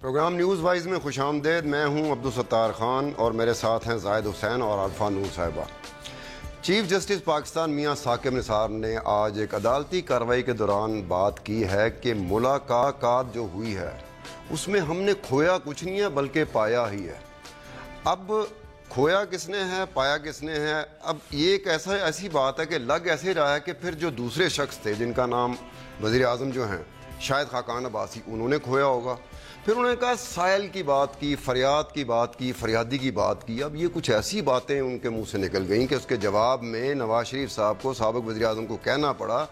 Programme news wise میں خوش آمدید. میں ہوں عبدالستار خان اور میرے ساتھ ہیں زاہد حسین اور عرفہ نور صاحبہ. چیف جسٹس پاکستان میاں ثاقب نثار نے آج ایک عدالتی کارروائی کے دوران بات کی ہے کہ ملاقات جو ہوئی ہے اس میں ہم نے کھویا کچھ نہیں ہے بلکہ پایا ہی ہے. اب کھویا کس نے ہے، پایا کس نے ہے؟ اب یہ ایک ایسی بات ہے کہ لگ ایسے رہا ہے کہ پھر جو دوسرے شخص تھے جن کا نام وزیر اعظم جو ہیں شاہد خاقان عباسی، انہوں نے کھویا ہوگا. پھر انہوں نے کہا سائل کی بات کی، فریاد کی بات کی، فریادی کی بات کی. اب یہ کچھ ایسی باتیں ان کے منہ سے نکل گئیں کہ اس کے جواب میں نواز شریف صاحب کو، سابق وزیر اعظم کو کہنا پڑا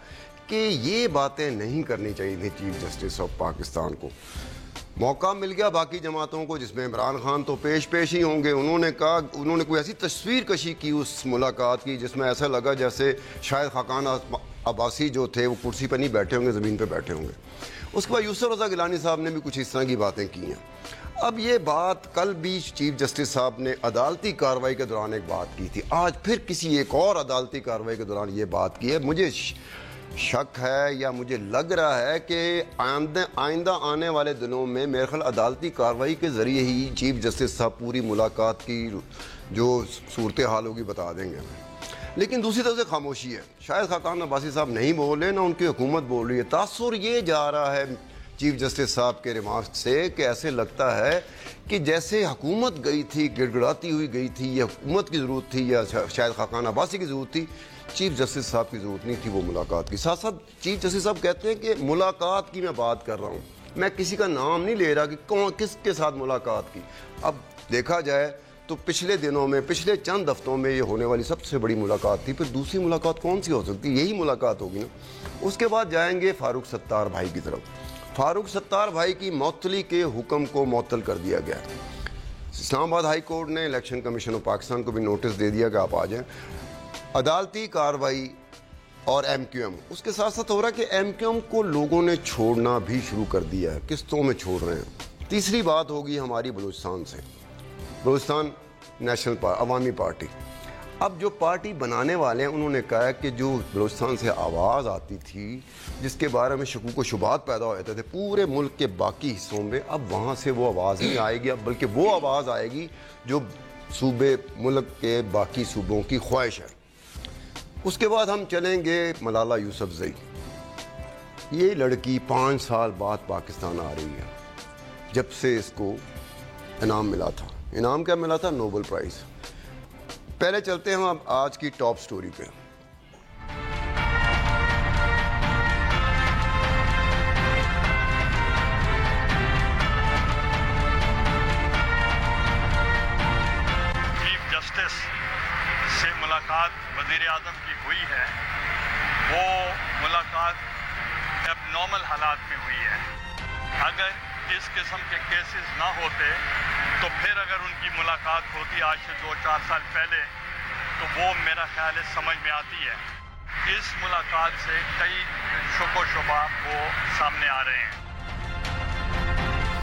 کہ یہ باتیں نہیں کرنی چاہیے تھی چیف جسٹس آف پاکستان کو. موقع مل گیا باقی جماعتوں کو جس میں عمران خان تو پیش ہی ہوں گے. انہوں نے کوئی ایسی تصویر کشی کی اس ملاقات کی جس میں ایسا لگا جیسے شاید خاقان عباسی جو تھے وہ کرسی پہ نہیں بیٹھے ہوں گے، زمین پہ بیٹھے ہوں گے. اس کے بعد یوسف رضا گیلانی صاحب نے بھی کچھ اس طرح کی باتیں کی ہیں. اب یہ بات کل بھی چیف جسٹس صاحب نے عدالتی کارروائی کے دوران ایک بات کی تھی، آج پھر کسی ایک اور عدالتی کارروائی کے دوران یہ بات کی ہے. مجھے شک ہے یا مجھے لگ رہا ہے کہ آئندہ آنے والے دنوں میں میرے خیال عدالتی کارروائی کے ذریعے ہی چیف جسٹس صاحب پوری ملاقات کی جو صورتحال ہوگی بتا دیں گے. لیکن دوسری طرف سے خاموشی ہے. شاید خاقان عباسی صاحب نہیں بول رہے، نہ ان کی حکومت بول رہی ہے. تاثر یہ جا رہا ہے چیف جسٹس صاحب کے ریمارک سے کہ ایسے لگتا ہے کہ جیسے حکومت گئی تھی، گڑ گڑاتی ہوئی گئی تھی، یا حکومت کی ضرورت تھی یا شاید خاقان عباسی کی ضرورت تھی، چیف جسٹس صاحب کی ضرورت نہیں تھی وہ ملاقات کی. ساتھ ساتھ چیف جسٹس صاحب کہتے ہیں کہ ملاقات کی میں بات کر رہا ہوں، میں کسی کا نام نہیں لے رہا کہ کس کے ساتھ ملاقات کی. اب دیکھا جائے تو پچھلے دنوں میں، پچھلے چند ہفتوں میں یہ ہونے والی سب سے بڑی ملاقات تھی. پھر دوسری ملاقات کون سی ہو سکتی؟ یہی ملاقات ہوگی نا. اس کے بعد جائیں گے فاروق ستار بھائی کی طرف. فاروق ستار بھائی کی معطلی کے حکم کو معطل کر دیا گیا. اسلام آباد ہائی کورٹ نے الیکشن کمیشن آف پاکستان کو بھی نوٹس دے دیا کہ آپ آ جائیں. عدالتی کارروائی اور ایم کیو ایم، اس کے ساتھ ساتھ ہو رہا ہے کہ ایم کیو ایم کو لوگوں نے چھوڑنا بھی شروع کر دیا ہے، قسطوں میں چھوڑ رہے ہیں. تیسری بات ہوگی ہماری بلوچستان سے، بلوچستان نیشنل عوامی پارٹی. اب جو پارٹی بنانے والے ہیں انہوں نے کہا ہے کہ جو بلوچستان سے آواز آتی تھی جس کے بارے میں شکوک و شبہات پیدا ہو جاتے تھے پورے ملک کے باقی حصوں میں، اب وہاں سے وہ آواز نہیں آئے گی. اب بلکہ وہ آواز آئے گی جو صوبے ملک کے باقی صوبوں کی خواہش ہے. اس کے بعد ہم چلیں گے ملالہ یوسفزئی. یہ لڑکی 5 سال بعد پاکستان آ رہی ہے جب سے اس کو انعام ملا تھا. انعام کیا ملا تھا؟ Nobel price. پہلے چلتے ہیں ہم آج کی ٹاپ سٹوری پہ. چیف جسٹس سے ملاقات وزیر اعظم کی ہوئی ہے، وہ ملاقات اب نارمل حالات میں ہوئی ہے. اگر اس قسم کے کیسز نہ ہوتے تو پھر اگر ان کی ملاقات ہوتی آج سے 2-4 سال پہلے تو وہ میرا خیال ہے سمجھ میں آتی ہے. اس ملاقات سے کئی شک و شبہ وہ سامنے آ رہے ہیں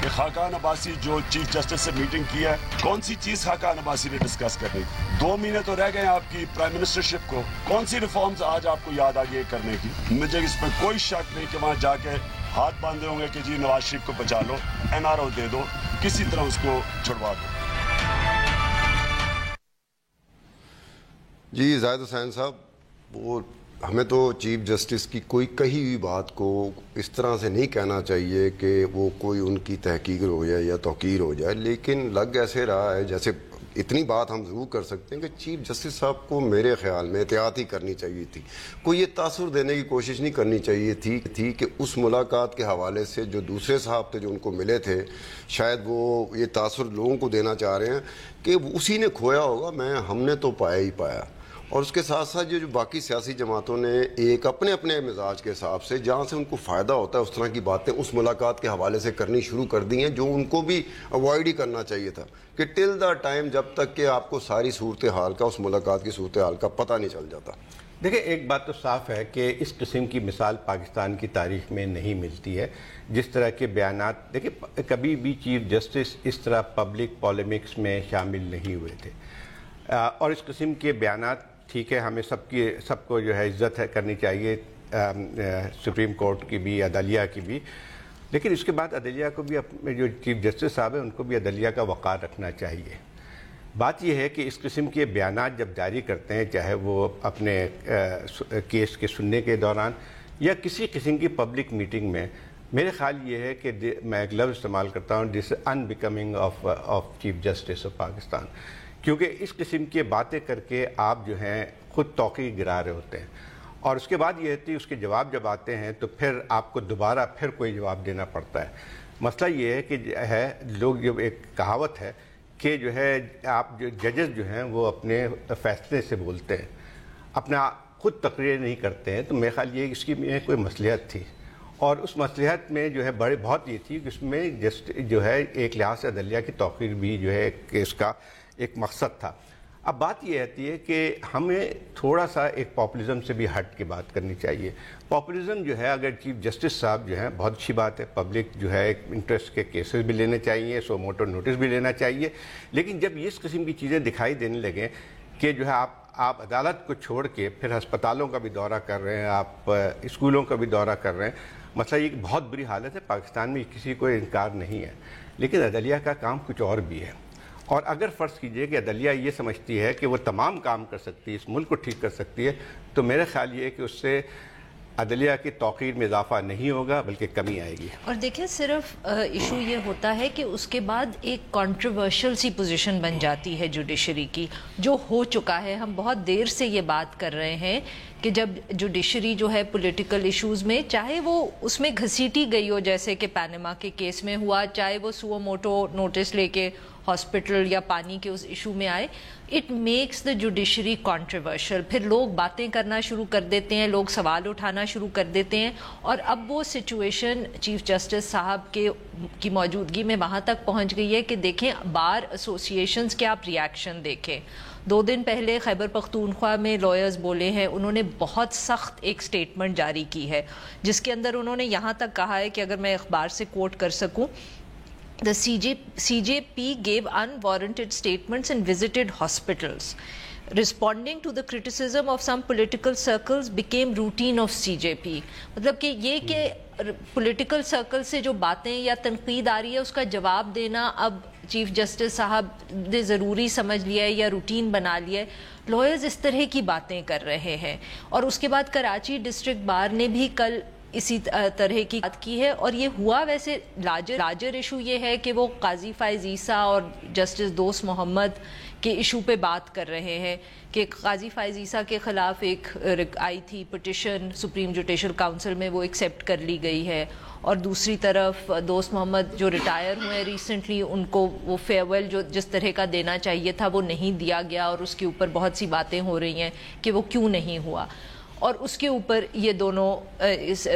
کہ خاقان عباسی جو چیف جسٹس سے میٹنگ کی ہے، کون سی چیز خاقان عباسی نے ڈسکس کرنی؟ 2 مہینے تو رہ گئے آپ کی پرائم منسٹرشپ کو. کون سی ریفارمز آج آپ کو یاد آ گئی کرنے کی؟ مجھے اس پہ کوئی شک نہیں کہ وہاں جا کے ہاتھ باندھے ہوں گے کہ جی نواز شریف کو بچا لو، این آر او دے دو، کسی طرح اس کو چھڑوا دو. جی زاہد حسین صاحب، وہ ہمیں تو چیف جسٹس کی کوئی کہی ہوئی بات کو اس طرح سے نہیں کہنا چاہیے کہ وہ کوئی ان کی تحقیر ہو جائے یا توقیر ہو جائے، لیکن لگ ایسے رہا ہے جیسے اتنی بات ہم ضرور کر سکتے ہیں کہ چیف جسٹس صاحب کو میرے خیال میں احتیاط ہی کرنی چاہیے تھی. کوئی یہ تاثر دینے کی کوشش نہیں کرنی چاہیے تھی کہ اس ملاقات کے حوالے سے جو دوسرے صاحب تھے جو ان کو ملے تھے، شاید وہ یہ تاثر لوگوں کو دینا چاہ رہے ہیں کہ اسی نے کھویا ہوگا، ہم نے تو پایا ہی پایا. اور اس کے ساتھ ساتھ جو باقی سیاسی جماعتوں نے ایک اپنے اپنے مزاج کے حساب سے جہاں سے ان کو فائدہ ہوتا ہے اس طرح کی باتیں اس ملاقات کے حوالے سے کرنی شروع کر دی ہیں، جو ان کو بھی اوائڈ ہی کرنا چاہیے تھا کہ ٹل دا ٹائم جب تک کہ آپ کو ساری صورتحال کا، اس ملاقات کی صورتحال کا پتہ نہیں چل جاتا. دیکھیں، ایک بات تو صاف ہے کہ اس قسم کی مثال پاکستان کی تاریخ میں نہیں ملتی ہے. جس طرح کے بیانات، دیکھیں کبھی بھی چیف جسٹس اس طرح پبلک پولیمکس میں شامل نہیں ہوئے تھے، اور اس قسم کے بیانات ٹھیک ہے ہمیں سب کو جو ہے عزت کرنی چاہیے، سپریم کورٹ کی بھی، عدلیہ کی بھی، لیکن اس کے بعد عدلیہ کو بھی اپنے جو چیف جسٹس صاحب ہیں ان کو بھی عدلیہ کا وقار رکھنا چاہیے. بات یہ ہے کہ اس قسم کے بیانات جب جاری کرتے ہیں، چاہے وہ اپنے کیس کے سننے کے دوران یا کسی قسم کی پبلک میٹنگ میں، میرے خیال یہ ہے کہ میں ایک لفظ استعمال کرتا ہوں، this in becoming of chief justice of Pakistan, کیونکہ اس قسم کی باتیں کر کے آپ جو ہیں خود توقیع گرا رہے ہوتے ہیں، اور اس کے بعد یہ ہوتی ہے اس کے جواب جب آتے ہیں تو پھر آپ کو دوبارہ پھر کوئی جواب دینا پڑتا ہے. مسئلہ یہ ہے کہ لوگ جو ایک کہاوت ہے کہ جو ہے آپ جو ججز جو ہیں وہ اپنے فیصلے سے بولتے ہیں، اپنا خود تقریر نہیں کرتے ہیں. تو میرے خیال یہ اس کی میں کوئی مصلحت تھی، اور اس مصلحت میں جو ہے بہت یہ تھی کہ اس میں جو ہے ایک لحاظ سے عدلیہ کی توقیر بھی جو ہے کہ اس کا ایک مقصد تھا. اب بات یہ آتی ہے کہ ہمیں تھوڑا سا ایک پاپولزم سے بھی ہٹ کے بات کرنی چاہیے. پاپولزم جو ہے، اگر چیف جسٹس صاحب جو ہیں، بہت اچھی بات ہے، پبلک جو ہے ایک انٹرسٹ کے کیسز بھی لینے چاہیے، سو موٹو نوٹس بھی لینا چاہیے، لیکن جب اس قسم کی چیزیں دکھائی دینے لگیں کہ جو ہے آپ عدالت کو چھوڑ کے پھر ہسپتالوں کا بھی دورہ کر رہے ہیں، آپ اسکولوں کا بھی دورہ کر رہے ہیں، مسئلہ یہ کہ بہت بری حالت ہے پاکستان میں، کسی کو انکار نہیں ہے، لیکن عدلیہ کا کام کچھ اور بھی ہے. اور اگر فرض کیجئے کہ عدلیہ یہ سمجھتی ہے کہ وہ تمام کام کر سکتی ہے، اس ملک کو ٹھیک کر سکتی ہے، تو میرے خیال یہ ہے کہ اس سے عدلیہ کی توقیر میں اضافہ نہیں ہوگا بلکہ کمی آئے گی. اور دیکھیں صرف ایشو یہ ہوتا ہے کہ اس کے بعد ایک کنٹروورشل سی پوزیشن بن جاتی ہے جوڈیشری کی، جو ہو چکا ہے. ہم بہت دیر سے یہ بات کر رہے ہیں کہ جب جوڈیشری جو ہے پولیٹیکل ایشوز میں، چاہے وہ اس میں گھسیٹی گئی ہو جیسے کہ پینما کے کیس میں ہوا، چاہے وہ سو موٹو نوٹس لے کے ہاسپٹل یا پانی کے اس ایشو میں آئے، it makes the judiciary controversial. پھر لوگ باتیں کرنا شروع کر دیتے ہیں، لوگ سوال اٹھانا شروع کر دیتے ہیں، اور اب وہ سچویشن چیف جسٹس صاحب کی موجودگی میں وہاں تک پہنچ گئی ہے کہ دیکھیں بار ایسوسیشنز کے آپ ریاکشن دیکھیں. 2 دن پہلے خیبر پختونخوا میں لائرز بولے ہیں، انہوں نے بہت سخت ایک سٹیٹمنٹ جاری کی ہے جس کے اندر انہوں نے یہاں تک کہا ہے کہ اگر میں اخبار سے کوٹ کر سکوں، The CJP gave unwarranted statements and visited hospitals. Responding to the criticism of some political circles became routine of CJP. مطلب کہ یہ کہ پولیٹیکل سرکل سے جو باتیں یا تنقید آ رہی ہے اس کا جواب دینا اب چیف جسٹس صاحب نے ضروری سمجھ لیا ہے یا روٹین بنا لیا ہے. لائرز اس طرح کی باتیں کر رہے ہیں. اور اس کے بعد کراچی ڈسٹرکٹ بار نے بھی کل اسی طرح کی بات کی ہے. اور یہ ہوا ویسے لارجر ایشو یہ ہے کہ وہ قاضی فائز عیسیٰ اور جسٹس دوست محمد کے ایشو پہ بات کر رہے ہیں کہ قاضی فائز عیسیٰ کے خلاف ایک آئی تھی پٹیشن سپریم جوڈیشل کاؤنسل میں، وہ ایکسیپٹ کر لی گئی ہے. اور دوسری طرف دوست محمد جو ریٹائر ہوئے ہیں ریسنٹلی، ان کو وہ فیئرویل جو جس طرح کا دینا چاہیے تھا وہ نہیں دیا گیا، اور اس کے اوپر بہت سی باتیں ہو رہی ہیں کہ وہ کیوں نہیں ہوا. اور اس کے اوپر یہ دونوں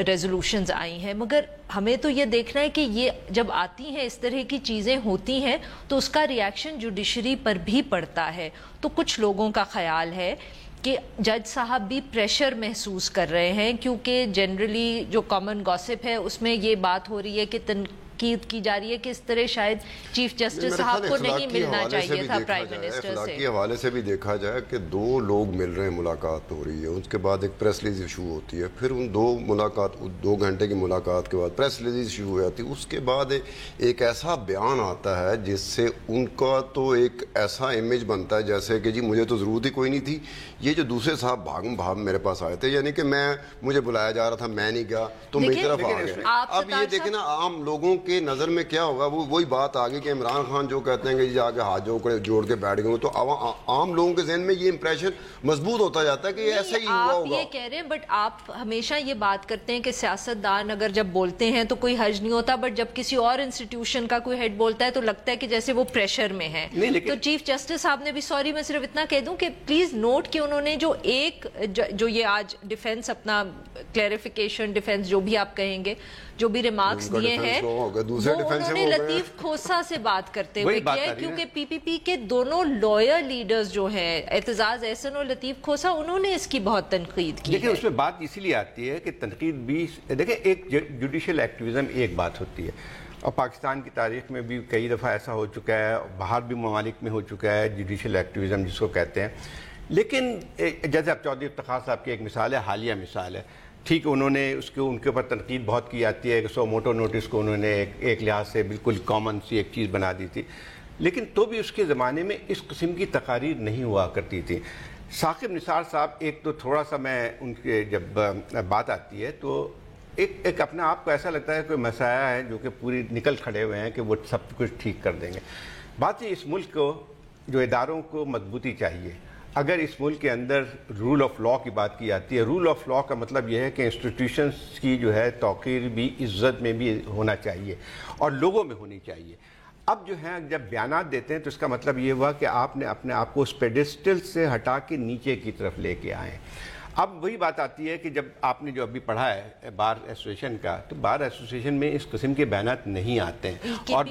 ریزولوشنز آئی ہیں. مگر ہمیں تو یہ دیکھنا ہے کہ یہ جب آتی ہیں اس طرح کی چیزیں ہوتی ہیں تو اس کا ریاکشن جوڈیشری پر بھی پڑتا ہے. تو کچھ لوگوں کا خیال ہے کہ جج صاحب بھی پریشر محسوس کر رہے ہیں، کیونکہ جنرلی جو کامن گاسپ ہے اس میں یہ بات ہو رہی ہے کہ تنقید کی جا رہی ہے کہ اس طرح شاید چیف جسٹس صاحب کو نہیں ملنا چاہیے تھا پرائم منسٹر سے. اخلاقی حوالے سے بھی دیکھا جائے کہ 2 لوگ مل رہے ہیں، ملاقات ہو رہی ہے، اس کے بعد ایک پریس ریلیز ایشو ہوتی ہے، پھر ان 2 گھنٹے کی ملاقات کے بعد پریس ریلیز ایشو ہو جاتی ہے، اس کے بعد ایک ایسا بیان آتا ہے جس سے ان کا تو ایک ایسا امیج بنتا ہے جیسے کہ جی مجھے تو ضرورت ہی کوئی نہیں تھی، یہ جو دوسرے صاحب بھاگ میرے پاس آئے تھے، یعنی کہ مجھے بلایا جا رہا تھا، میں نہیں گیا تو میری طرف آ گئے. اب یہ دیکھیں نا عام لوگوں کے نظر میں کیا ہوگا، وہی بات آگے کہ عمران خان جو کہتے ہیں کہ جی آگے ہاتھ جوڑ کے بیٹھ گئے، تو عام لوگوں کے ذہن میں یہ امپریشن مضبوط ہوتا جاتا ہے کہ یہ ایسا ہی ہوا ہوگا. آپ یہ کہہ رہے ہیں، بٹ آپ ہمیشہ یہ بات کرتے ہیں کہ سیاستدان اگر جب بولتے ہیں تو کوئی حرج نہیں ہوتا، بٹ جب کسی اور انسٹیٹیوشن کا کوئی ہیڈ بولتا ہے تو لگتا ہے کہ جیسے وہ پریشر میں ہے. تو چیف جسٹس صاحب نے بھی، سوری میں صرف اتنا کہہ دوں کہ پلیز نوٹ کہ انہوں نے جو یہ آج ڈیفینس اپنا کلیریفیکیشن ڈیفینس جو بھی آپ کہیں گے، جو بھی ریمارکس دیے ہیں وہ انہوں نے لطیف کھوسہ سے بات کرتے ہوئے کیا ہے، کیونکہ پی پی پی کے دونوں لائر لیڈرز جو ہیں اعتزاز احسن اور لطیف کھوسہ، انہوں نے اس کی بہت تنقید کی. لیکن اس میں بات اسی لیے آتی ہے کہ تنقید بھی دیکھیں، ایک جوڈیشل ایکٹیویزم ایک بات ہوتی ہے، اور پاکستان کی تاریخ میں بھی کئی دفعہ ایسا ہو چکا ہے، باہر بھی ممالک میں ہو چکا ہے جوڈیشل ایکٹیویزم جس کو کہتے ہیں. لیکن جیسے اب چودھری افتخار صاحب کی ایک مثال ہے، حالیہ مثال ہے، ٹھیک انہوں نے اس کے ان کے اوپر تنقید بہت کی جاتی ہے کہ سو موٹو نوٹس کو انہوں نے ایک لحاظ سے بالکل کامن سی ایک چیز بنا دی تھی، لیکن تو بھی اس کے زمانے میں اس قسم کی تقاریر نہیں ہوا کرتی تھی۔ ثاقب نثار صاحب ایک تو تھوڑا سا میں ان کے جب بات آتی ہے تو ایک اپنے آپ کو ایسا لگتا ہے کوئی مسائل ہے جو کہ پوری نکل کھڑے ہوئے ہیں کہ وہ سب کچھ ٹھیک کر دیں گے۔ بات ہے اس ملک کو جو اداروں کو مضبوطی چاہیے، اگر اس ملک کے اندر رول آف لا کی بات کی جاتی ہے، رول آف لا کا مطلب یہ ہے کہ انسٹیٹیوشنز کی جو ہے توقیر بھی عزت میں بھی ہونا چاہیے اور لوگوں میں ہونی چاہیے۔ اب جو ہے جب بیانات دیتے ہیں تو اس کا مطلب یہ ہوا کہ آپ نے اپنے آپ کو اس پیڈسٹل سے ہٹا کے نیچے کی طرف لے کے آئے۔ اب وہی بات آتی ہے کہ جب آپ نے جو ابھی پڑھا ہے بار ایسوسیشن کا، تو بار ایسوسیشن میں اس قسم کے بیانات نہیں آتے ہیں اور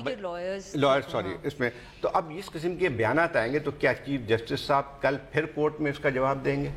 اس میں تو اب اس قسم کے بیانات آئیں گے تو کیا چیف جسٹس صاحب کل پھر کورٹ میں اس کا جواب دیں گے؟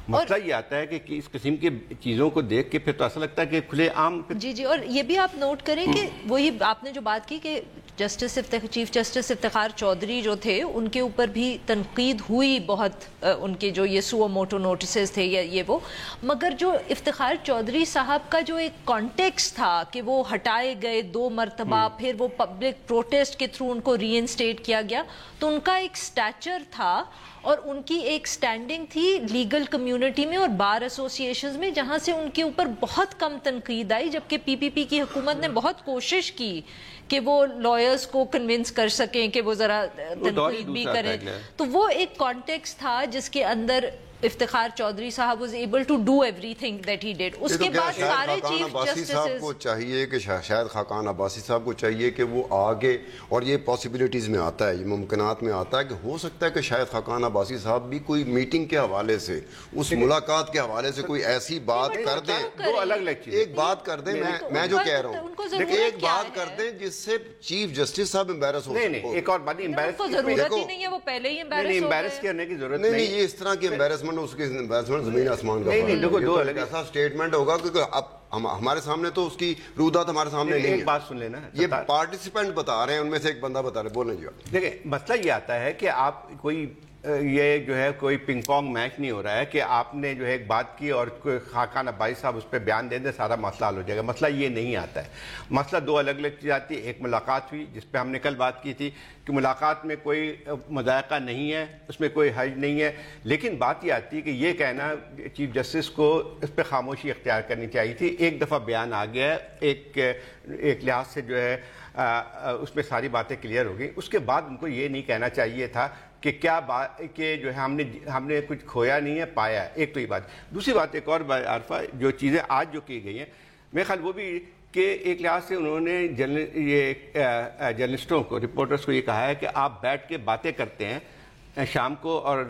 مسئلہ یہ آتا ہے کہ اس قسم کی چیزوں کو دیکھ کے پھر تو ایسا لگتا ہے کہ کھلے عام جی اور یہ بھی آپ نوٹ کریں کہ وہی آپ نے جو بات کی کہ چیف جسٹس افتخار چودھری جو تھے ان کے اوپر بھی تنقید ہوئی بہت، ان کے جو یہ سو موٹو نوٹسز تھے یا یہ وہ، مگر جو افتخار چودھری صاحب کا جو ایک کانٹیکس تھا کہ وہ ہٹائے گئے 2 مرتبہ، پھر وہ پبلک پروٹیسٹ کے تھرو ان کو ری انسٹیٹ کیا گیا، تو ان کا ایک سٹیچر تھا اور ان کی ایک سٹینڈنگ تھی لیگل کمیونٹی میں اور بار ایسوسیشنز میں، جہاں سے ان کے اوپر بہت کم تنقید آئی، جبکہ پی پی پی کی حکومت نے بہت کوشش کی کہ وہ لائرز کو کنونس کر سکیں کہ وہ ذرا تنقید بھی کریں۔ تو وہ ایک کانٹیکس تھا جس کے اندر افتخار چودھری صاحب was able to do everything that he did۔ اس کے بعد سارے چیف جسٹس کو چاہیے کہ شاید خاقان عباسی صاحب کو چاہیے کہ وہ آگے، اور یہ پاسبلٹیز میں آتا ہے، یہ ممکنات میں آتا ہے کہ ہو سکتا ہے کہ شاید خاقان عباسی صاحب بھی کوئی میٹنگ کے حوالے سے، اس ملاقات کے حوالے سے کوئی ایسی بات کر دیں، دو الگ الگ چیزیں، ایک بات کر دیں، میں جو کہہ رہا ہوں ایک بات کر دیں جس سے چیف جسٹس صاحب امبیرس ہو۔ نہیں ایک اور بات، امبیرس کی ضرورت ہی نہیں ہے، وہ پہلے ہی امبیرس کرنے کی ضرورت نہیں، یہ اس طرح کی امبیرسمنٹ اس کے امبیرسمنٹ زمین آسمان کا فرق، ایسا سٹیٹمنٹ ہوگا کیونکہ اب ہمارے سامنے تو اس کی رودات ہمارے سامنے نہیں ہے۔ ایک بات سن لینا، یہ پارٹیسپینٹ بتا رہے ہیں، ان میں سے ایک بندہ بتا رہے ہیں، بولیں جی آپ۔ دیکھیں مسئلہ یہ آتا ہے کہ آپ کوئی یہ جو ہے کوئی پنگ پونگ میچ نہیں ہو رہا ہے کہ آپ نے جو ہے ایک بات کی اور کوئی خاقان عباسی صاحب اس پہ بیان دے دیں سارا مسئلہ حل ہو جائے گا۔ مسئلہ یہ نہیں آتا ہے، مسئلہ 2 الگ الگ چیز آتی ہے۔ ایک ملاقات ہوئی جس پہ ہم نے کل بات کی تھی کہ ملاقات میں کوئی مذائقہ نہیں ہے، اس میں کوئی حرج نہیں ہے، لیکن بات یہ آتی ہے کہ یہ کہنا چیف جسٹس کو اس پہ خاموشی اختیار کرنی چاہیے تھی۔ ایک دفعہ بیان آ گیا ایک لحاظ سے جو ہے اس میں ساری باتیں کلیئر ہو گئی، اس کے بعد ان کو یہ نہیں کہنا چاہیے تھا کہ کیا بات کہ جو ہے ہم نے کچھ کھویا نہیں ہے، پایا ہے۔ ایک تو یہ بات، دوسری بات ایک اور بات عارفہ، جو چیزیں آج جو کی گئی ہیں میرے خیال وہ بھی کہ ایک لحاظ سے انہوں نے یہ جرنلسٹوں کو، رپورٹرز کو یہ کہا ہے کہ آپ بیٹھ کے باتیں کرتے ہیں شام کو اور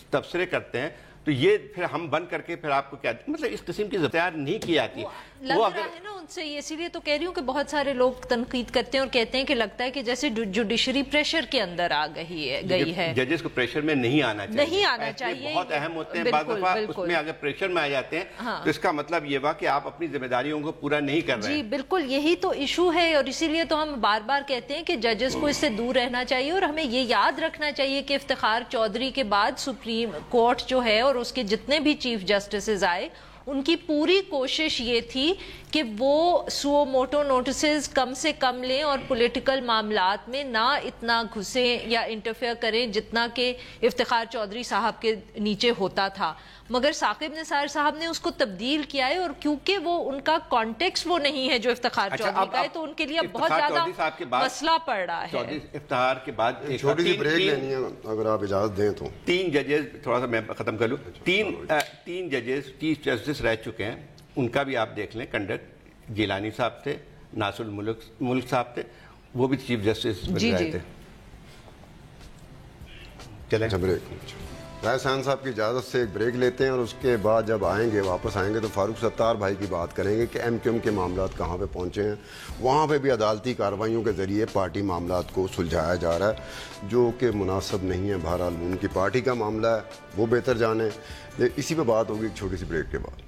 تبصرے کرتے ہیں، تو یہ پھر ہم بند کر کے پھر آپ کو کیا مطلب اس قسم کی اختیار نہیں کی جاتی۔ لگ رہا ہے نا ان سے، اسی لیے تو کہہ رہی ہوں کہ بہت سارے لوگ تنقید کرتے ہیں اور کہتے ہیں کہ لگتا ہے کہ جیسے جوڈیشری پریشر کے اندر آ گئی ہے۔ ججز کو پریشر میں نہیں آنا چاہیے، بہت اہم ہوتے ہیں، بعض دفعہ اس میں اگر پریشر میں آ جاتے ہیں تو اس کا مطلب یہ ہوا کہ آپ اپنی ذمہ داریوں کو پورا نہیں کر رہے ہیں۔ جی بالکل، یہی تو ایشو ہے، اور اسی لیے تو ہم بار بار کہتے ہیں کہ ججز کو اس سے دور رہنا چاہیے، اور ہمیں یہ یاد رکھنا چاہیے کہ افتخار چودھری کے بعد سپریم کورٹ جو ہے اور اس کے جتنے بھی چیف جسٹسز آئے، ان کی پوری کوشش یہ تھی کہ وہ سو موٹو نوٹسز کم سے کم لیں اور پولیٹیکل معاملات میں نہ اتنا گھسیں یا انٹرفیئر کریں جتنا کہ افتخار چودھری صاحب کے نیچے ہوتا تھا، مگر ثاقب نثار صاحب نے اس کو تبدیل کیا ہے، اور کیونکہ وہ ان کا کانٹیکس وہ نہیں ہے جو افتخار چودھری کا ہے، تو ان کے لیے بہت زیادہ مسئلہ پڑ رہا ہے۔ افتخار کے بعد ایک چھوٹی سی بریک لینی ہے اگر آپ اجازت دیں تو۔ 3 ججز، تھوڑا سا میں ختم کر لوں، 3 ججز چیف جسٹس رہ چکے ہیں، ان کا بھی آپ دیکھ لیں کنڈکٹ، جیلانی صاحب تھے، ناصر الملک صاحب تھے، وہ بھی چیف جسٹس بن رہے تھے۔ چلیں رائے سان صاحب کی اجازت سے ایک بریک لیتے ہیں، اور اس کے بعد جب واپس آئیں گے تو فاروق ستار بھائی کی بات کریں گے کہ ایم کیو ایم کے معاملات کہاں پہ پہنچے ہیں۔ وہاں پہ بھی عدالتی کارروائیوں کے ذریعے پارٹی معاملات کو سلجھایا جا رہا ہے، جو کہ مناسب نہیں ہے۔ بہرحال ان کی پارٹی کا معاملہ ہے، وہ بہتر جانیں۔ اسی پہ بات ہوگی ایک چھوٹی سی بریک کے بعد۔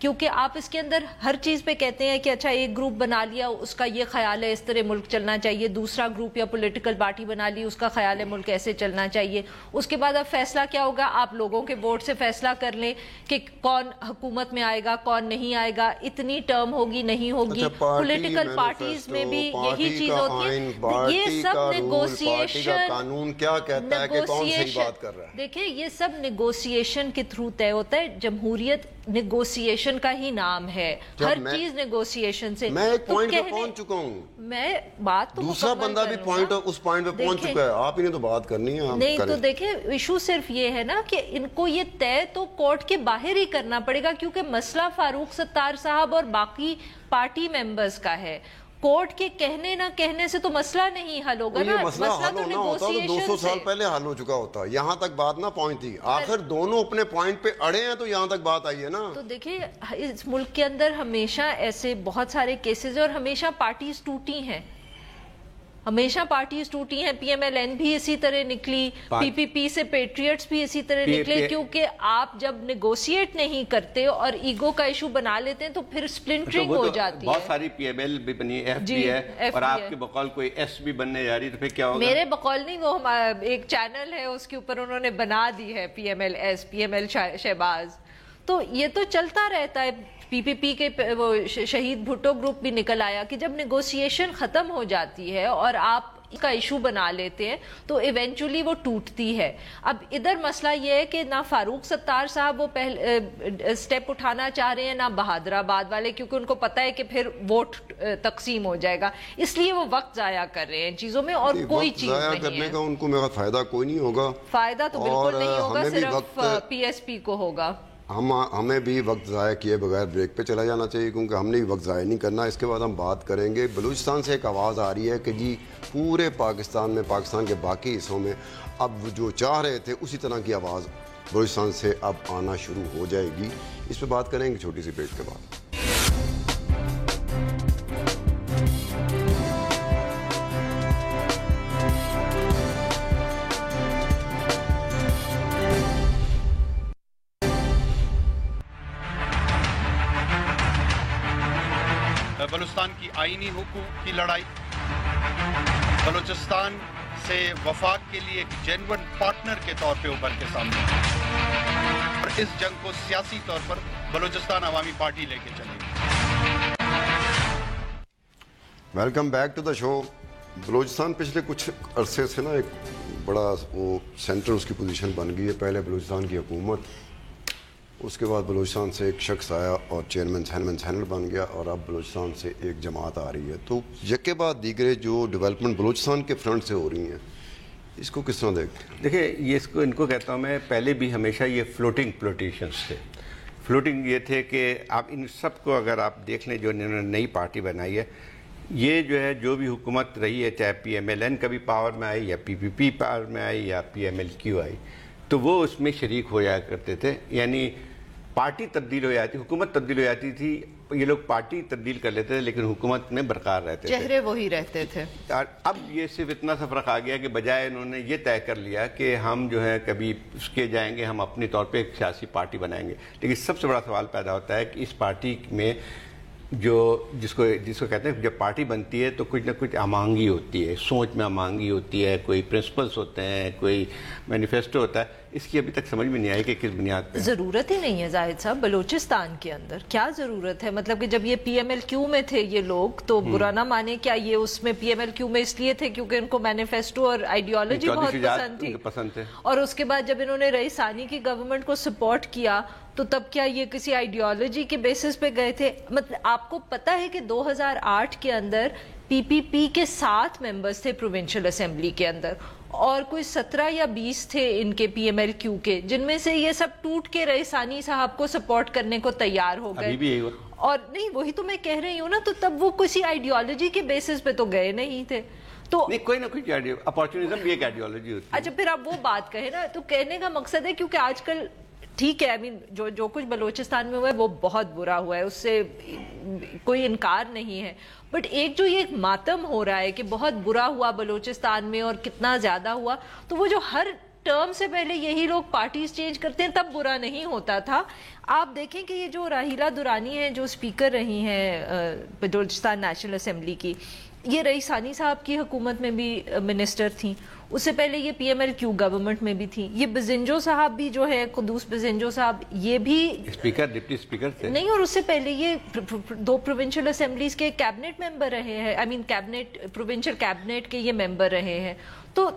کیونکہ آپ اس کے اندر ہر چیز پہ کہتے ہیں کہ اچھا ایک گروپ بنا لیا اس کا یہ خیال ہے اس طرح ملک چلنا چاہیے, دوسرا گروپ یا پولیٹیکل پارٹی بنا لی اس کا خیال ہے ملک ایسے چلنا چاہیے, اس کے بعد اب فیصلہ کیا ہوگا, آپ لوگوں کے ووٹ سے فیصلہ کر لیں کہ کون حکومت میں آئے گا کون نہیں آئے گا, اتنی ٹرم ہوگی نہیں ہوگی. پولیٹیکل پارٹیز میں بھی یہی چیز ہوتی ہے. یہ سب نیگوسیشن قانون کیا کہتا ہے کہ کون صحیح بات کر رہا ہے. دیکھیں یہ سب نیگوسیشن کے تھرو طے ہوتا ہے. جمہوریت نیگوسیشن کا ہی نام ہے, ہر چیز نیگوسیشن سے. میں ایک پوائنٹ پہ پہنچ چکا ہوں, میں بات تو دوسرا بندہ بھی اس پوائنٹ پہ پہنچ چکا ہے, آپ ہی نے تو بات کرنی ہے. نہیں تو دیکھیں ایشو صرف یہ ہے نا کہ ان کو یہ طے تو کورٹ کے باہر ہی کرنا پڑے گا, کیونکہ مسئلہ فاروق ستار صاحب اور باقی پارٹی ممبرز کا ہے. کورٹ کے کہنے نہ کہنے سے تو مسئلہ نہیں حل ہوگا نا. مسئلہ حل ہونا ہوتا تو 200 سال پہلے حل ہو چکا ہوتا, یہاں تک بات نہ پہنچتی. آخر دونوں اپنے پوائنٹ پہ اڑے ہیں تو یہاں تک بات آئی ہے نا. تو دیکھیں اس ملک کے اندر ہمیشہ ایسے بہت سارے کیسز ہیں اور ہمیشہ پارٹیز ٹوٹی ہیں, ہمیشہ پارٹیز ٹوٹی ہیں. پی ایم ایل این بھی اسی طرح نکلی, پی پی پی سے پیٹریٹس بھی اسی طرح نکلے, کیونکہ آپ جب نیگوشیٹ نہیں کرتے اور ایگو کا ایشو بنا لیتے ہیں تو پھر سپلنٹرنگ ہو جاتی ہے. بہت ساری پی ایم ایل بھی بنی, ایف بھی ہے, اور آپ کے بقول کوئی ایس بھی بننے جا رہی, تو پھر کیا ہوگا؟ میرے بقول نہیں, وہ ایک چینل ہے اس کے اوپر انہوں نے بنا دی ہے P M L S, P M L Shahbaz. تو یہ تو چلتا رہتا ہے. پی پی پی کے وہ شہید بھٹو گروپ بھی نکل آیا کہ جب نیگوسیشن ختم ہو جاتی ہے اور آپ کا ایشو بنا لیتے ہیں تو ایونچولی وہ ٹوٹتی ہے. اب ادھر مسئلہ یہ ہے کہ نہ فاروق ستار صاحب وہ پہلے سٹیپ اٹھانا چاہ رہے ہیں, نہ بہادر آباد والے, کیونکہ ان کو پتہ ہے کہ پھر ووٹ تقسیم ہو جائے گا, اس لیے وہ وقت ضائع کر رہے ہیں چیزوں میں, اور کوئی چیز نہیں ہے. ضائع کرنے کا ان کو میرا فائدہ کوئی نہیں ہوگا. فائدہ تو بالکل نہیں ہوگا, صرف پی ایس پی کو ہوگا. ہمیں بھی وقت ضائع کیے بغیر بریک پہ چلا جانا چاہیے, کیونکہ ہم نے بھی وقت ضائع نہیں کرنا. اس کے بعد ہم بات کریں گے. بلوچستان سے ایک آواز آ رہی ہے کہ جی پورے پاکستان میں, پاکستان کے باقی حصوں میں اب جو چاہ رہے تھے اسی طرح کی آواز بلوچستان سے اب آنا شروع ہو جائے گی. اس پہ بات کریں گے چھوٹی سی بریک کے بعد. بلوچستان کی آئینی حقوق کی لڑائی, بلوچستان سے وفاق کے لیے ایک جینون پارٹنر کے طور پہ ابھر کے سامنے, اور اس جنگ کو سیاسی طور پر بلوچستان عوامی پارٹی لے کے چلے گی. ویلکم بیک ٹو دا شو. بلوچستان پچھلے کچھ عرصے سے نا ایک بڑا وہ سینٹر اس کی پوزیشن بن گئی ہے. پہلے بلوچستان کی حکومت, اس کے بعد بلوچستان سے ایک شخص آیا اور چیئرمین سینل بن گیا, اور اب بلوچستان سے ایک جماعت آ رہی ہے. تو یکے بعد دیگرے جو ڈیولپمنٹ بلوچستان کے فرنٹ سے ہو رہی ہیں, اس کو کس طرح دیکھتے ہیں؟ دیکھیں یہ ان کو کہتا ہوں میں, پہلے بھی ہمیشہ یہ فلوٹنگ پولیٹیشینس تھے. فلوٹنگ یہ تھے کہ آپ ان سب کو اگر آپ دیکھ لیں جو انہوں نے نئی پارٹی بنائی ہے, یہ جو ہے جو بھی حکومت رہی ہے, چاہے پی ایم ایل این کبھی پاور میں آئی یا پی پی پی پاور میں آئی یا پی ایم ایل کیو آئی, تو وہ اس میں شریک ہو جایا کرتے تھے. یعنی پارٹی تبدیل ہو جاتی, حکومت تبدیل ہو جاتی تھی, یہ لوگ پارٹی تبدیل کر لیتے تھے لیکن حکومت میں برقرار رہتے تھے, چہرے وہی رہتے تھے. اب یہ صرف اتنا سا فرق آ گیا کہ بجائے انہوں نے یہ طے کر لیا کہ ہم جو ہے کبھی اس کے جائیں گے, ہم اپنی طور پہ ایک سیاسی پارٹی بنائیں گے. لیکن سب سے بڑا سوال پیدا ہوتا ہے کہ اس پارٹی میں جو جس کو کہتے ہیں جب پارٹی بنتی ہے تو کچھ نہ کچھ امانگی ہوتی ہے, سوچ میں امانگی ہوتی ہے, کوئی پرنسپلس ہوتے ہیں, کوئی مینیفیسٹو ہوتا ہے. اس کی ابھی تک سمجھ میں نہیں آئی کہ کس بنیاد پہ. ضرورت ہی نہیں ہے زاہد صاحب بلوچستان کے اندر, کیا ضرورت ہے؟ مطلب کہ جب یہ پی ایم ایل کیو میں تھے یہ لوگ, تو برا نہ مانے, کیا یہ اس میں پی ایم ایل کیو میں اس لیے تھے کیونکہ ان کو مینیفیسٹو اور آئیڈیالوجی بہت پسند تھی, اور اس کے بعد جب انہوں نے رئیس ثانی کی گورنمنٹ کو سپورٹ کیا تو تب کیا یہ کسی آئیڈیالوجی کے بیسس پہ گئے تھے؟ مطلب آپ کو پتہ ہے کہ 2008 کے اندر پی پی پی کے 7 ممبرز تھے پروونشل اسمبلی کے اندر, اور کوئی 17 یا 20 تھے ان کے پی ایم ایل کیو کے, جن میں سے یہ سب ٹوٹ کے رئیس ثانی صاحب کو سپورٹ کرنے کو تیار ہو گئے. ابھی بھی یہی ہوا. اور نہیں, وہی تو میں کہہ رہی ہوں نا, تو تب وہ کسی آئیڈیالوجی کے بیسس پہ تو گئے نہیں تھے. تو کوئی نہ کوئی اپارچونزم بھی ایک آئیڈیالوجی ہوتی ہے. اچھا پھر آپ وہ بات کہیں نا, تو کہنے کا مقصد ہے کیونکہ آج کل ٹھیک ہے, جو کچھ بلوچستان میں ہوا ہے وہ بہت برا ہوا ہے, اس سے کوئی انکار نہیں ہے, بٹ ایک جو یہ ماتم ہو رہا ہے کہ بہت برا ہوا بلوچستان میں اور کتنا زیادہ ہوا, تو وہ جو ہر ٹرم سے پہلے یہی لوگ پارٹیز چینج کرتے ہیں تب برا نہیں ہوتا تھا. آپ دیکھیں کہ یہ جو راہیلہ درانی ہیں جو اسپیکر رہی ہیں بلوچستان نیشنل اسمبلی کی, یہ رئیس ثانی صاحب کی حکومت میں بھی منسٹر تھیں, اس سے پہلے یہ P M L Q government میں بھی تھیں. یہ بزنجو صاحب بھی جو ہے, قدوس بزنجو صاحب, یہ بھی اسپیکر ڈپٹی اسپیکر تھے نہیں, اور اس سے پہلے یہ 2 پروونشل اسمبلیز کے کیبنٹ ممبر رہے ہیں, آئی مین کیبنٹ, پروونشل کیبنٹ کے یہ ممبر رہے ہیں. تو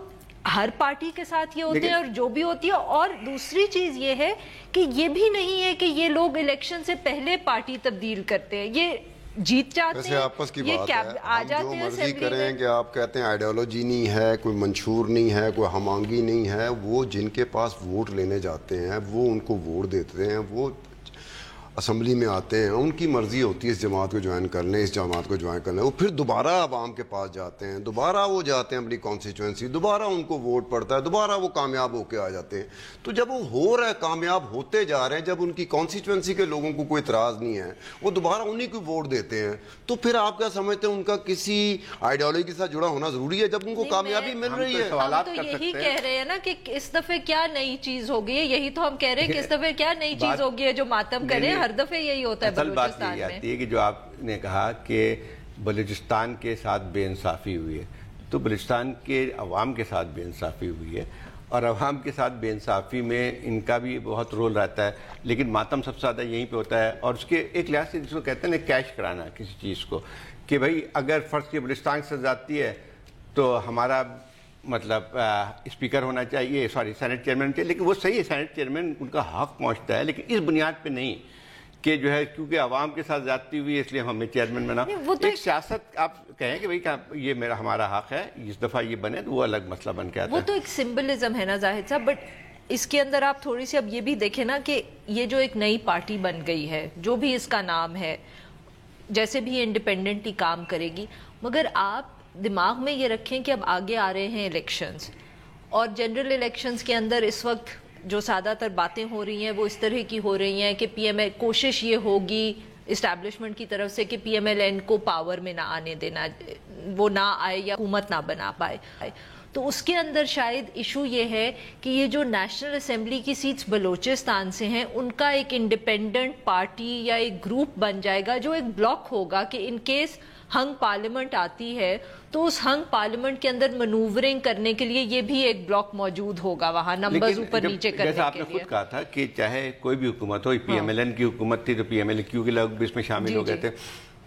ہر پارٹی کے ساتھ یہ ہوتے ہیں اور جو بھی ہوتی ہے. اور دوسری چیز یہ ہے کہ یہ بھی نہیں ہے کہ یہ لوگ الیکشن سے پہلے پارٹی تبدیل کرتے ہیں, یہ جیت جاتے ہیں, آپس کی یہ بات ہے, آ ہم جاتے جو ہیں مرضی اسمبلی کریں میں. کہ آپ کہتے ہیں آئیڈیالوجی نہیں ہے, کوئی منشور نہیں ہے, کوئی ہم آہنگی نہیں ہے, وہ جن کے پاس ووٹ لینے جاتے ہیں وہ ان کو ووٹ دیتے ہیں, وہ اسمبلی میں آتے ہیں, ان کی مرضی ہوتی ہے اس جماعت کو جوائن کر لیں, اس جماعت کو جوائن کر لیں, وہ پھر دوبارہ عوام کے پاس جاتے ہیں, دوبارہ وہ جاتے ہیں اپنی کانسٹیچوئنسی, دوبارہ ان کو ووٹ پڑتا ہے, دوبارہ وہ کامیاب ہو کے آ جاتے ہیں. تو جب وہ ہو رہا ہے, کامیاب ہوتے جا رہے ہیں, جب ان کی کانسٹیچوئنسی کے لوگوں کو کوئی اعتراض نہیں ہے, وہ دوبارہ انہیں کو ووٹ دیتے ہیں, تو پھر آپ کیا سمجھتے ہیں ان کا کسی آئیڈیالوجی کے ساتھ جڑا ہونا ضروری ہے جب ان کو کامیابی مل رہی ہے؟ ہم تو یہی کہہ رہے ہیں نا کہ اس دفعہ کیا نئی چیز ہو گئی ہے, یہی تو ہم کہہ رہے ہیں کہ اس دفعہ کیا نئی چیز ہو گئی ہے جو ماتم کرے. ہر دفعہ یہی ہوتا ہے اصل بات بلوچستان یہ میں. آتی ہے کہ جو آپ نے کہا کہ بلوچستان کے ساتھ بے انصافی ہوئی ہے, تو بلوچستان کے عوام کے ساتھ بے انصافی ہوئی ہے, اور عوام کے ساتھ بے انصافی میں ان کا بھی بہت رول رہتا ہے, لیکن ماتم سب سے زیادہ یہیں پہ ہوتا ہے. اور اس کے ایک لحاظ سے جس کو کہتے ہیں نا کیش کرانا کسی چیز کو, کہ بھائی اگر فرض کی بلوچستان سے جاتی ہے تو ہمارا مطلب اسپیکر ہونا چاہیے, سینٹ چیئرمین چاہیے, لیکن وہ صحیح ہے, سینٹ چیئرمین ان کا حق پہنچتا ہے, لیکن اس بنیاد پہ نہیں کہ جو ہے کیونکہ عوام کے ساتھ زیادتی ہوئی ہے اس لیے ہمیں چیئرمین بنا. ایک سیاست آپ کہیں کہ بھئی یہ ہمارا حق ہے, اس دفعہ یہ بنے, تو وہ الگ مسئلہ بن کے آتا ہے. وہ تو ایک سمبلزم ہے نا زاہد صاحب, بٹ اس کے اندر آپ تھوڑی سی اب یہ بھی دیکھیں نا کہ یہ جو ایک نئی پارٹی بن گئی ہے, جو بھی اس کا نام ہے, جیسے بھی انڈیپینڈنٹ ہی کام کرے گی, مگر آپ دماغ میں یہ رکھیں کہ اب آگے آ رہے ہیں الیکشنز, اور جنرل الیکشنز کے اندر اس وقت جو زیادہ تر باتیں ہو رہی ہیں وہ اس طرح کی ہو رہی ہیں کہ پی ایم ایل, کوشش یہ ہوگی اسٹیبلشمنٹ کی طرف سے کہ پی ایم ایل این کو پاور میں نہ آنے دینا, وہ نہ آئے یا حکومت نہ بنا پائے. تو اس کے اندر شاید ایشو یہ ہے کہ یہ جو نیشنل اسمبلی کی سیٹس بلوچستان سے ہیں, ان کا ایک انڈیپینڈنٹ پارٹی یا ایک گروپ بن جائے گا جو ایک بلاک ہوگا, کہ ان کیس ہنگ پارلیمنٹ آتی ہے تو اس ہنگ پارلیمنٹ کے اندر منوورنگ کرنے کے لیے یہ بھی ایک بلاک موجود ہوگا وہاں, نمبرز اوپر نیچے کرنے کے لیے. جیسا آپ نے خود کہا تھا کہ چاہے کوئی بھی حکومت ہو, پی ایم ایل این کی حکومت تھی تو پی ایم ایل کیو کے لوگ بھی اس میں شامل ہو گئے تھے,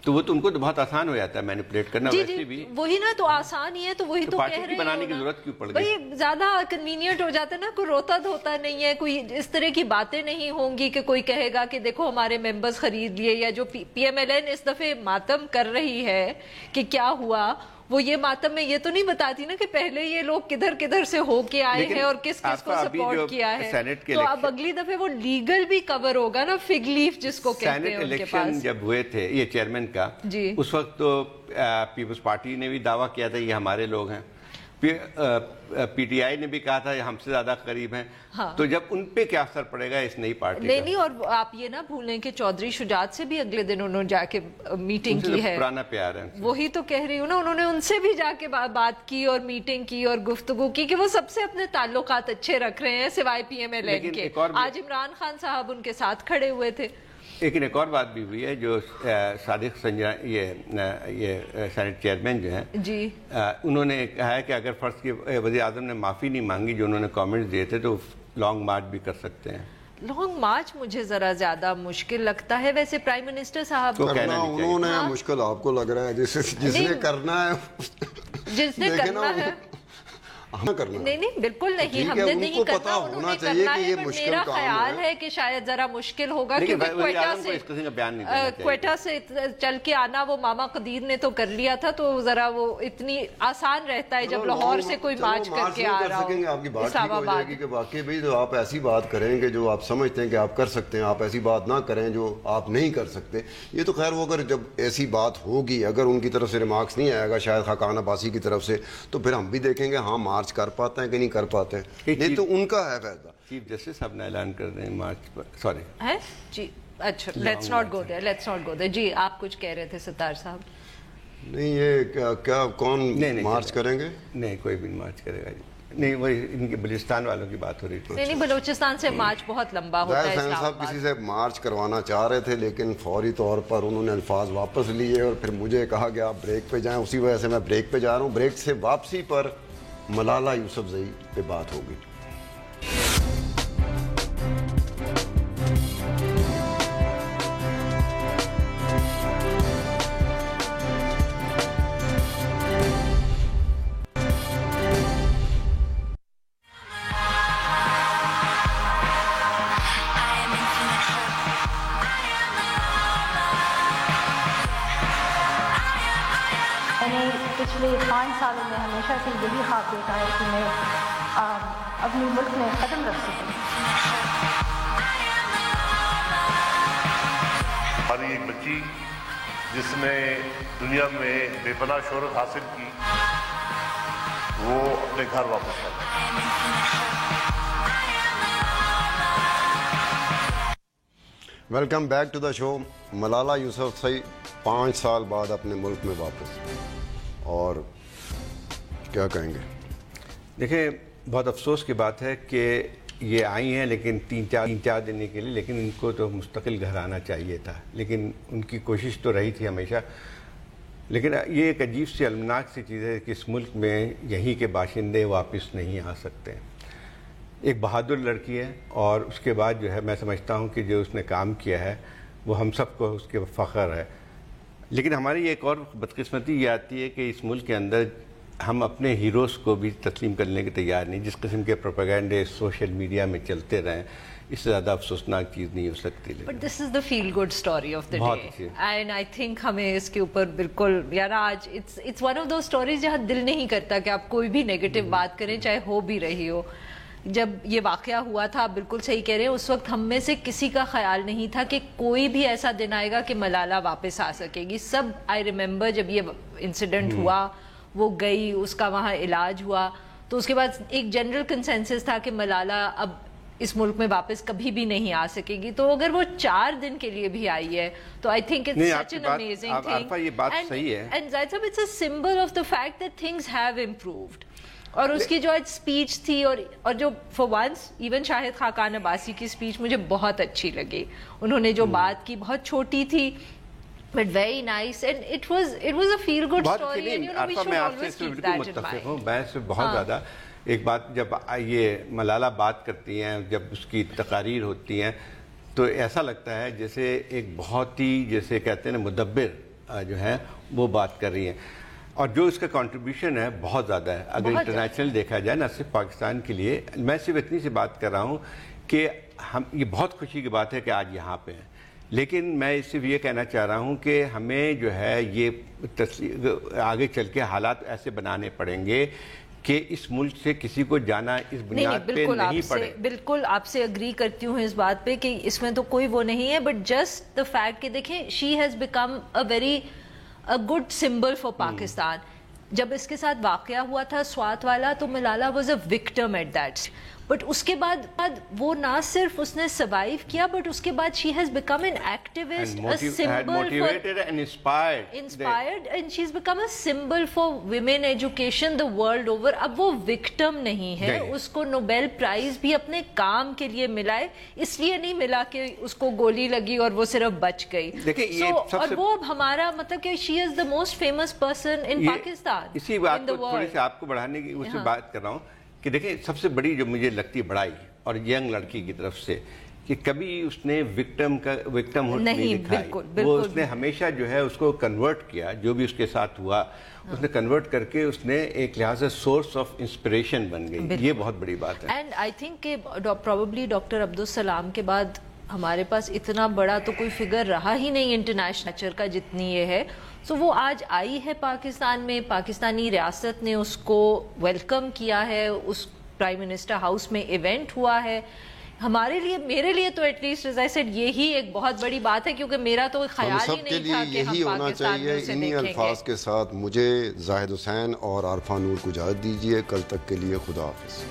تو وہ تو ان کو تو بہت آسان ہو جاتا ہے مینیپولیٹ کرنا. ویسے بھی وہی نا, تو آسان ہی ہے, تو وہی تو کہہ رہے ہیں, پارٹی بنانے کی ضرورت کیوں پڑ گئی؟ بھئی زیادہ کنوینئنٹ ہو جاتا ہے نا, کوئی روتا دھوتا نہیں ہے, کوئی اس طرح کی باتیں نہیں ہوں گی کہ کوئی کہے گا کہ دیکھو ہمارے ممبرز خرید لیے, یا جو پی ایم ایل این اس دفعہ ماتم کر رہی ہے کہ کیا ہوا, وہ یہ ماتم میں یہ تو نہیں بتاتی نا کہ پہلے یہ لوگ کدھر کدھر سے ہو کے آئے ہیں اور کس کس کو سپورٹ کیا ہے. تو اب اگلی دفعہ وہ لیگل بھی کور ہوگا نا, فگ لیف جس کو کہتے ہیں. ان کے پاس الیکشن جب ہوئے تھے یہ چیئرمین کا, اس وقت تو پیپلز پارٹی نے بھی دعویٰ کیا تھا یہ ہمارے لوگ ہیں, پی ٹی آئی نے بھی کہا تھا یہ ہم سے زیادہ قریب ہیں. تو جب ان پہ کیا اثر پڑے گا اس نئی پارٹی کا؟ نہیں, اور آپ یہ نہ بھولیں کہ چودھری شجاعت سے بھی اگلے دن انہوں نے جا کے میٹنگ کی ہے, پرانا پیار ہے, وہی تو کہہ رہی ہوں نا, انہوں نے ان سے بھی جا کے بات کی اور میٹنگ کی اور گفتگو کی کہ وہ سب سے اپنے تعلقات اچھے رکھ رہے ہیں سوائے پی ایم ایل این کے. آج عمران خان صاحب ان کے ساتھ کھڑے ہوئے تھے. لیکن ایک اور بات بھی ہوئی ہے, جو صادق سنجا یہ سینٹ چیئرمین جو ہیں, جی انہوں نے کہا ہے کہ اگر فرض کی وزیر اعظم نے معافی نہیں مانگی جو انہوں نے کامنٹس دیے تھے, تو لانگ مارچ بھی کر سکتے ہیں. لانگ مارچ مجھے ذرا زیادہ مشکل لگتا ہے. ویسے پرائم منسٹر صاحب کرنا انہوں نے مشکل آپ کو لگ رہا ہے, جس نے کرنا ہے, جس نے کرنا ہے نہیں بالکل نہیں, ہم نے نہیں کرنا, انہوں نے کرنا ہے. بٹ میرا خیال ہے کہ شاید ذرا مشکل ہوگا, کیونکہ کوئٹہ سے چل کے آنا وہ ماما قدیر نے تو کر لیا تھا, تو ذرا وہ اتنی آسان رہتا ہے جب لاہور سے کوئی مارچ کر کے آ رہا ہو. آپ کی بات ٹھیک ہو جائے گی کہ واقعی بھائی جو آپ ایسی بات کریں گے جو آپ سمجھتے ہیں کہ آپ کر سکتے ہیں, آپ ایسی بات نہ کریں جو آپ نہیں کر سکتے. یہ تو خیر وہ اگر جب ایسی بات ہوگی, اگر ان کی طرف سے ریمارکس نہیں آئے گا شاید خاقان عباسی کی طرف سے, تو پھر ہم بھی دیکھیں گے ہاں مارچ کر پاتے ہیں کہ نہیں کر پاتے ہیں. نہیں تو ان کا ہے فیصلہ. چیف جسٹس صاحب نے اعلان کر دیں مارچ پر, سوری ہے جی, اچھا لیٹس ناٹ گو دیر. جی آپ کچھ کہہ رہے تھے ستار صاحب. نہیں یہ کیا کون مارچ کریں گے؟ نہیں کوئی بھی مارچ کرے گا جی. نہیں وہ ان کے بلوچستان والوں کی بات ہو رہی تھی. نہیں بلوچستان سے مارچ بہت لمبا ہوتا ہے. حسین صاحب کسی سے مارچ کروانا چاہ رہے تھے لیکن فوری طور پر انہوں نے الفاظ واپس لیے اور پھر مجھے کہا کہ آپ بریک پہ جائیں. اسی وجہ سے میں بریک پہ جا رہا ہوں. بریک سے واپسی پر ملالہ یوسفزئی پہ بات ہوگی. پچھلے 5 سالوں میں ہمیشہ سے یہی خواب دیکھا ہے کہ میں اپنے ملک میں قدم رکھ سکوں. ہماری ایک بچی جس نے دنیا میں بے پناہ شہرت حاصل کی وہ اپنے گھر واپس آئی. ویلکم بیک ٹو دا شو. ملالہ یوسفزئی 5 سال بعد اپنے ملک میں واپس, اور کیا کہیں گے؟ دیکھیں بہت افسوس کی بات ہے کہ یہ آئی ہیں لیکن تین چار دن کے لیے, لیکن ان کو تو مستقل گھر آنا چاہیے تھا. لیکن ان کی کوشش تو رہی تھی ہمیشہ. لیکن یہ ایک عجیب سی المناک سی چیز ہے کہ اس ملک میں یہیں کے باشندے واپس نہیں آ سکتے. ایک بہادر لڑکی ہے اور اس کے بعد جو ہے میں سمجھتا ہوں کہ جو اس نے کام کیا ہے وہ ہم سب کو اس کے فخر ہے. لیکن ہماری ایک اور بدقسمتی یہ آتی ہے کہ اس ملک کے اندر ہم اپنے ہیروز کو بھی تسلیم کرنے کے تیار نہیں. جس قسم کے پروپیگنڈے سوشل میڈیا میں چلتے رہیں, اس سے زیادہ افسوسناک چیز نہیں ہو سکتی. But this is the feel good story of the day, and I think ہمیں اس کے اوپر بالکل یار آج it's one of those stories جہاں دل نہیں کرتا کہ آپ کوئی بھی نیگیٹو بات کریں چاہے ہو بھی رہی ہو. جب یہ واقعہ ہوا تھا, آپ بالکل صحیح کہہ رہے ہیں, اس وقت ہم میں سے کسی کا خیال نہیں تھا کہ کوئی بھی ایسا دن آئے گا کہ ملالہ واپس آ سکے گی. سب آئی ریممبر جب یہ انسیڈنٹ ہوا, وہ گئی, اس کا وہاں علاج ہوا, تو اس کے بعد ایک جنرل کنسنسس تھا کہ ملالہ اب اس ملک میں واپس کبھی بھی نہیں آ سکے گی. تو اگر وہ 4 دن کے لیے بھی آئی ہے تو I think it's such an amazing thing. یہ بات صحیح ہے, and Zahid sahab it's a symbol of the fact that things have improved. اور اس کی جو آج اسپیچ تھی اور جو for once even Shahid Khaqan Abbasi کی اسپیچ مجھے بہت اچھی لگی. انہوں نے جو بات کی بہت چھوٹی تھی but very nice, and it was a feel good story. میں آپ سے بالکل متفق ہوں, میں سے بہت زیادہ. ایک بات جب یہ ملالہ بات کرتی ہیں, جب اس کی تقاریر ہوتی ہیں, تو ایسا لگتا ہے جیسے ایک بہت ہی جیسے کہتے ہیں نا مدبر جو ہے وہ بات کر رہی ہیں. اور جو اس کا کنٹریبیوشن ہے بہت زیادہ ہے اگر انٹرنیشنل دیکھا جائے, نہ صرف پاکستان کے لیے. میں صرف اتنی سی بات کر رہا ہوں کہ ہم یہ بہت خوشی کی بات ہے کہ آج یہاں پہ ہیں, لیکن میں صرف یہ کہنا چاہ رہا ہوں کہ ہمیں جو ہے یہ آگے چل کے حالات ایسے بنانے پڑیں گے کہ اس ملک سے کسی کو جانا اس بنیاد پہ نہیں پڑے. بالکل آپ سے اگری کرتی ہوں اس بات پہ کہ اس میں تو کوئی وہ نہیں ہے, بٹ جسٹ دا فیکٹ کہ دیکھیں she has become a very a good symbol for Pakistan. جب اس کے ساتھ واقعہ ہوا تھا سوات والا تو Malala was a victim at that. But اس کے بعد وہ نہ صرف اس نے سروائیو کیا بٹ اس کے بعد she has become an activist, a symbol motivated and inspired and she's become a symbol for women education the world over. اب وہ victim نہیں ہے, اس کو نوبیل پرائز بھی اپنے کام کے لیے ملا ہے, اس لیے نہیں ملا کہ اس کو گولی لگی اور وہ صرف بچ گئی. اور وہ اب ہمارا مطلب کہ she is the most famous person in Pakistan. اسی بات کو تھوڑی سی آپ کو بڑھانے کی اس سے بات کر رہا ہوں کہ دیکھیں سب سے بڑی جو مجھے لگتی ہے بڑائی اور ینگ لڑکی کی طرف سے کہ کبھی اس نے وکٹم ہوڈ نہیں دکھائی. وہ اس نے ہمیشہ جو ہے اس کو کنورٹ کیا, جو بھی اس کے ساتھ ہوا اس نے کنورٹ کر کے اس نے ایک لحاظ سے سورس آف انسپریشن بن گئی. یہ بہت بڑی بات ہے. اینڈ آئی تھنک کہ پروبیبلی ڈاکٹر عبدالسلام کے بعد ہمارے پاس اتنا بڑا تو کوئی فگر رہا ہی نہیں انٹرنیشنل کا جتنی یہ ہے. سو وہ آج آئی ہے پاکستان میں, پاکستانی ریاست نے اس کو ویلکم کیا ہے, اس پرائم منسٹر ہاؤس میں ایونٹ ہوا ہے. ہمارے لیے, میرے لیے تو ایٹ لیسٹ یہی ایک بہت بڑی بات ہے کیونکہ میرا تو خیال ہی نہیں تھا کہ ہم پاکستان میں اسے دیکھیں گے. انہی الفاظ کے ساتھ مجھے زاہد حسین اور عارفہ نور کو اجازت دیجیے. کل تک کے لیے خدا حافظ.